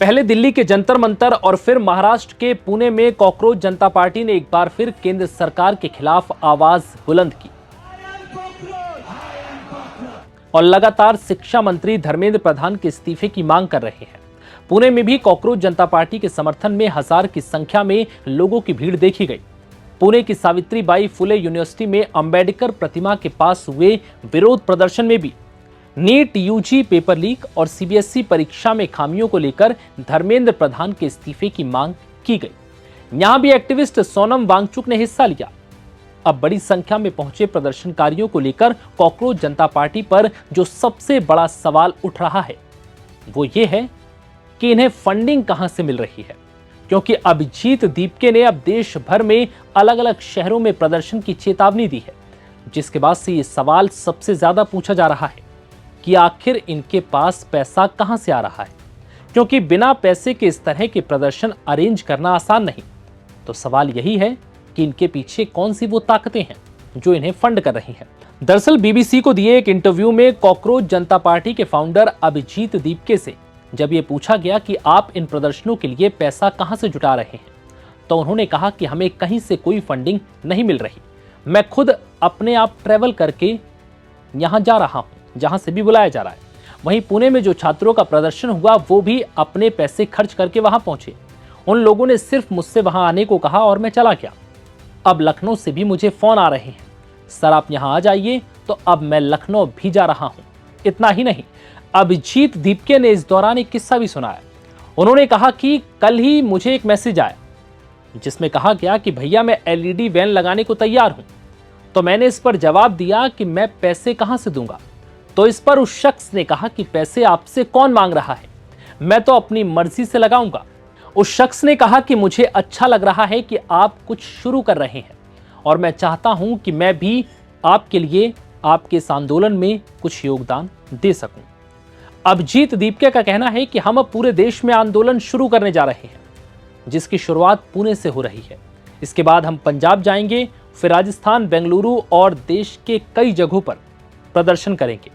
पहले दिल्ली के जंतर मंतर और फिर महाराष्ट्र के पुणे में कॉकरोच जनता पार्टी ने एक बार फिर केंद्र सरकार के खिलाफ आवाज बुलंद की और लगातार शिक्षा मंत्री धर्मेंद्र प्रधान के इस्तीफे की मांग कर रहे हैं। पुणे में भी कॉकरोच जनता पार्टी के समर्थन में हजार की संख्या में लोगों की भीड़ देखी गई। पुणे की सावित्रीबाई फुले यूनिवर्सिटी में अंबेडकर प्रतिमा के पास हुए विरोध प्रदर्शन में भी नीट यूजी पेपर लीक और सीबीएसई परीक्षा में खामियों को लेकर धर्मेंद्र प्रधान के इस्तीफे की मांग की गई। यहां भी एक्टिविस्ट सोनम वांगचुक ने हिस्सा लिया। अब बड़ी संख्या में पहुंचे प्रदर्शनकारियों को लेकर कॉकरोच जनता पार्टी पर जो सबसे बड़ा सवाल उठ रहा है वो ये है कि इन्हें फंडिंग कहां से मिल रही है, क्योंकि अभिजीत दीपके ने अब देश भर में अलग अलग शहरों में प्रदर्शन की चेतावनी दी है, जिसके बाद से ये सवाल सबसे ज्यादा पूछा जा रहा है कि आखिर इनके पास पैसा कहां से आ रहा है, क्योंकि बिना पैसे के इस तरह के प्रदर्शन अरेंज करना आसान नहीं। तो सवाल यही है कि इनके पीछे कौन सी वो ताकतें हैं जो इन्हें फंड कर रही हैं। दरअसल बीबीसी को दिए एक इंटरव्यू में कॉकरोच जनता पार्टी के फाउंडर अभिजीत दीपके से जब ये पूछा गया कि आप इन प्रदर्शनों के लिए पैसा कहां से जुटा रहे हैं, तो उन्होंने कहा कि हमें कहीं से कोई फंडिंग नहीं मिल रही। मैं खुद अपने आप ट्रैवल करके यहां जा रहा हूं जहां से भी बुलाया जा रहा है। वहीं पुणे में जो छात्रों का प्रदर्शन हुआ वो भी अपने पैसे खर्च करके वहां पहुंचे। उन लोगों ने सिर्फ मुझसे वहां आने को कहा और मैं चला गया। अब लखनऊ से भी मुझे फोन आ रहे हैं, सर आप यहां आ जाइए, तो अब मैं लखनऊ भी जा रहा हूं। इतना ही नहीं, अभिजीत दीपके ने इस दौरान एक किस्सा भी सुनाया। उन्होंने कहा कि कल ही मुझे एक मैसेज आया जिसमें कहा गया कि भैया मैं एलईडी वैन लगाने को तैयार हूं। तो मैंने इस पर जवाब दिया कि मैं पैसे कहां से दूंगा। तो इस पर उस शख्स ने कहा कि पैसे आपसे कौन मांग रहा है, मैं तो अपनी मर्जी से लगाऊंगा। उस शख्स ने कहा कि मुझे अच्छा लग रहा है कि आप कुछ शुरू कर रहे हैं और मैं चाहता हूं कि मैं भी आपके लिए आपके इस आंदोलन में कुछ योगदान दे सकूं। अभिजीत दीपके का कहना है कि हम अब पूरे देश में आंदोलन शुरू करने जा रहे हैं, जिसकी शुरुआत पुणे से हो रही है। इसके बाद हम पंजाब जाएंगे, फिर राजस्थान, बेंगलुरु और देश के कई जगहों पर प्रदर्शन करेंगे।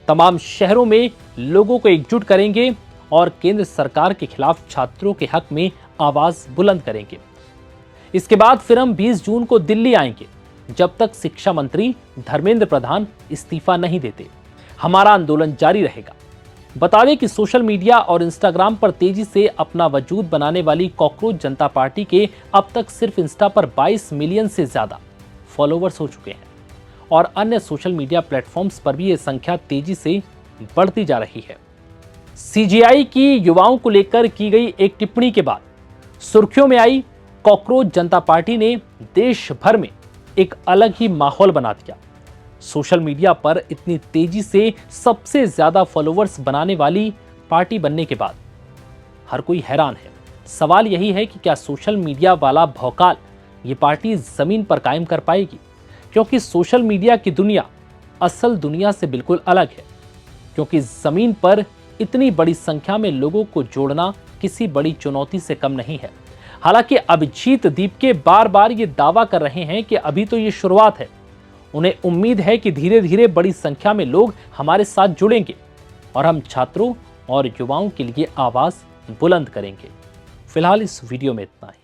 तमाम शहरों में लोगों को एकजुट करेंगे और केंद्र सरकार के खिलाफ छात्रों के हक में आवाज बुलंद करेंगे। इसके बाद फिर हम 20 जून को दिल्ली आएंगे, जब तक शिक्षा मंत्री धर्मेंद्र प्रधान इस्तीफा नहीं देते। हमारा आंदोलन जारी रहेगा। बता दें कि सोशल मीडिया और इंस्टाग्राम पर तेजी से अपना वजूद बनाने वाली कॉकरोच जनता पार्टी के अब तक सिर्फ इंस्टा पर 22 मिलियन से ज्यादा फॉलोवर्स हो चुके हैं और अन्य सोशल मीडिया प्लेटफॉर्म्स पर भी यह संख्या तेजी से बढ़ती जा रही है। सीजेआई की युवाओं को लेकर की गई एक टिप्पणी के बाद सुर्खियों में आई कॉकरोच जनता पार्टी ने देश भर में एक अलग ही माहौल बना दिया। सोशल मीडिया पर इतनी तेजी से सबसे ज्यादा फॉलोवर्स बनाने वाली पार्टी बनने के बाद हर कोई हैरान है। सवाल यही है कि क्या सोशल मीडिया वाला भौकाल ये पार्टी जमीन पर कायम कर पाएगी, क्योंकि सोशल मीडिया की दुनिया असल दुनिया से बिल्कुल अलग है, क्योंकि जमीन पर इतनी बड़ी संख्या में लोगों को जोड़ना किसी बड़ी चुनौती से कम नहीं है। हालांकि अभिजीत दीपके बार बार ये दावा कर रहे हैं कि अभी तो ये शुरुआत है। उन्हें उम्मीद है कि धीरे धीरे बड़ी संख्या में लोग हमारे साथ जुड़ेंगे और हम छात्रों और युवाओं के लिए आवाज बुलंद करेंगे। फिलहाल इस वीडियो में इतना ही।